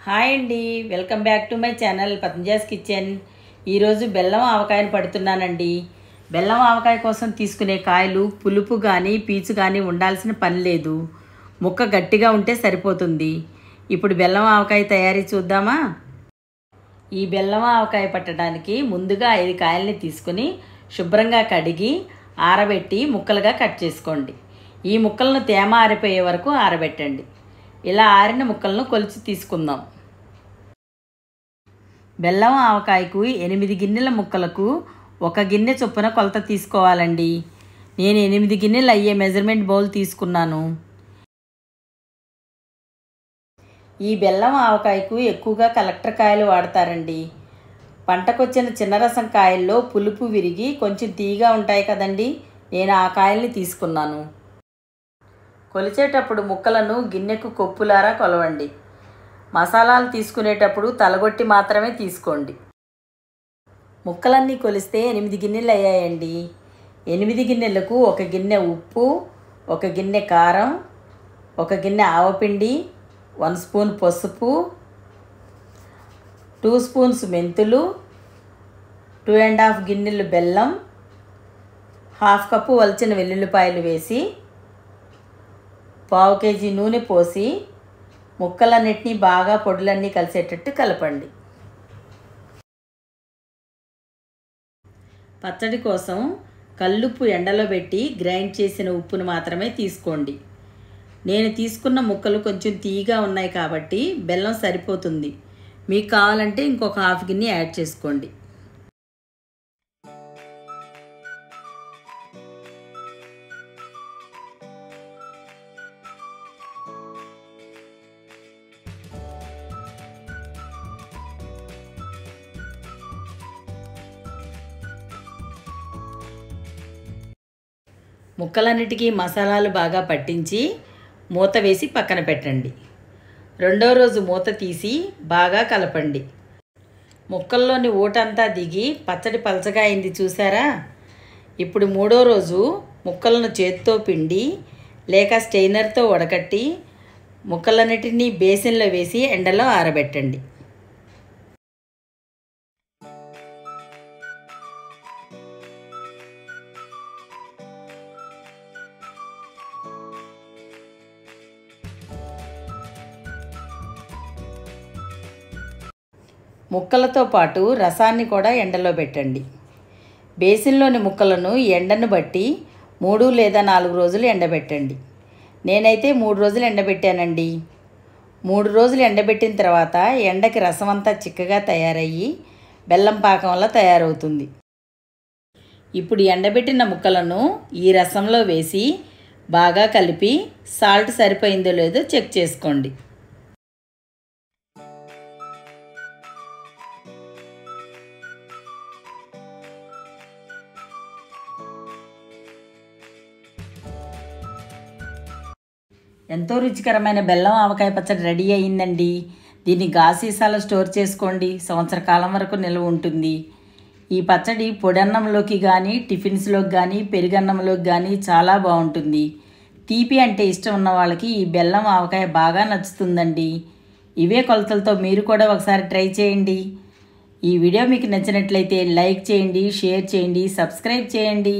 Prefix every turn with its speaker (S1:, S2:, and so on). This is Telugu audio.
S1: హాయ్ అండి, welcome back to my channel Patanja's kitchen. ఈరోజు బెల్లం ఆవకాయను పడుతున్నానండి. బెల్లం ఆవకాయ కోసం తీసుకునే కాయలు పులుపు కానీ పీచు కానీ ఉండాల్సిన పని లేదు. ముక్క గట్టిగా ఉంటే సరిపోతుంది. ఇప్పుడు బెల్లం ఆవకాయ తయారీ చూద్దామా? ఈ బెల్లం ఆవకాయ పట్టడానికి ముందుగా 5 కాయల్ని తీసుకుని శుభ్రంగా కడిగి ఆరబెట్టి ముక్కలుగా కట్ చేసుకోండి. ఈ ముక్కలను తేమ ఆరిపోయే వరకు ఆరబెట్టండి. ఇలా ఆరిన ముక్కలను కొలిచి తీసుకుందాం. బెల్లం ఆవకాయకు 8 గిన్నెల ముక్కలకు 1 గిన్నె చొప్పున కొలత తీసుకోవాలండి. నేను 8 గిన్నెలు అయ్యే మెజర్మెంట్ బౌల్ తీసుకున్నాను. ఈ బెల్లం ఆవకాయకు ఎక్కువగా కలెక్టర్ కాయలు వాడతారండి. పంటకొచ్చిన చిన్న రసం కాయల్లో పులుపు విరిగి కొంచెం తీయగా ఉంటాయి కదండి, నేను ఆ కాయల్ని తీసుకున్నాను. కొలిచేటప్పుడు ముక్కలను గిన్నెకు కొప్పులారా కొలవండి. మసాలాలు తీసుకునేటప్పుడు తలగొట్టి మాత్రమే తీసుకోండి. ముక్కలన్నీ కొలిస్తే 8 గిన్నెలు అయ్యాయండి. 8 గిన్నెలకు 1 గిన్నె ఉప్పు, 1 గిన్నె కారం, 1 గిన్నె ఆవపిండి, 1 స్పూన్ పసుపు, 2 స్పూన్స్ మెంతులు, 2½ గిన్నెలు బెల్లం, 1/2 కప్పు వలిచిన వెల్లుల్లిపాయలు వేసి 1/2 కేజీ నూనె పోసి ముక్కలన్నిటినీ బాగా పొడులన్నీ కలిసేటట్టు కలపండి. పచ్చడి కోసం కల్లుప్పు ఎండలో పెట్టి గ్రైండ్ చేసిన ఉప్పును మాత్రమే తీసుకోండి. నేను తీసుకున్న ముక్కలు కొంచెం తీయగా ఉన్నాయి కాబట్టి బెల్లం సరిపోతుంది. మీకు కావాలంటే ఇంకొక 1/2 గిన్నె యాడ్ చేసుకోండి. ముక్కలన్నిటికీ మసాలాలు బాగా పట్టించి మూత వేసి పక్కన పెట్టండి. రెండో రోజు మూత తీసి బాగా కలపండి. ముక్కల్లోని ఊటంతా దిగి పచ్చడి పలచగా అయింది చూసారా? ఇప్పుడు మూడో రోజు ముక్కలను చేత్తో పిండి లేక స్టెయినర్తో వడకట్టి ముక్కలన్నిటినీ బేసిన్లో వేసి ఎండలో ఆరబెట్టండి. ముక్కలతో పాటు రసాన్ని కూడా ఎండలో పెట్టండి. బేసిన్లోని ముక్కలను ఎండను బట్టి 3 లేదా 4 రోజులు ఎండబెట్టండి. నేనైతే 3 రోజులు ఎండబెట్టానండి. 3 రోజులు ఎండబెట్టిన తర్వాత ఎండకి రసం అంతా చిక్కగా తయారయ్యి బెల్లం పాకంలా తయారవుతుంది. ఇప్పుడు ఎండబెట్టిన ముక్కలను ఈ రసంలో వేసి బాగా కలిపి సాల్ట్ సరిపోయిందో లేదో చెక్ చేసుకోండి. ఎంతో రుచికరమైన బెల్లం ఆవకాయ పచ్చడి రెడీ అయ్యిందండి. దీన్ని గాజు సీసాలో స్టోర్ చేసుకోండి, సంవత్సర కాలం వరకు నిల్వ ఉంటుంది. ఈ పచ్చడి పొడన్నంలోకి కానీ టిఫిన్స్లోకి కానీ పెరుగన్నంలోకి కానీ చాలా బాగుంటుంది. తీపి అంటే ఇష్టం ఉన్న వాళ్ళకి ఈ బెల్లం ఆవకాయ బాగా నచ్చుతుందండి. ఇవే కొలతలతో మీరు కూడా ఒకసారి ట్రై చేయండి. ఈ వీడియో మీకు నచ్చినట్లయితే లైక్ చేయండి, షేర్ చేయండి, సబ్స్క్రైబ్ చేయండి.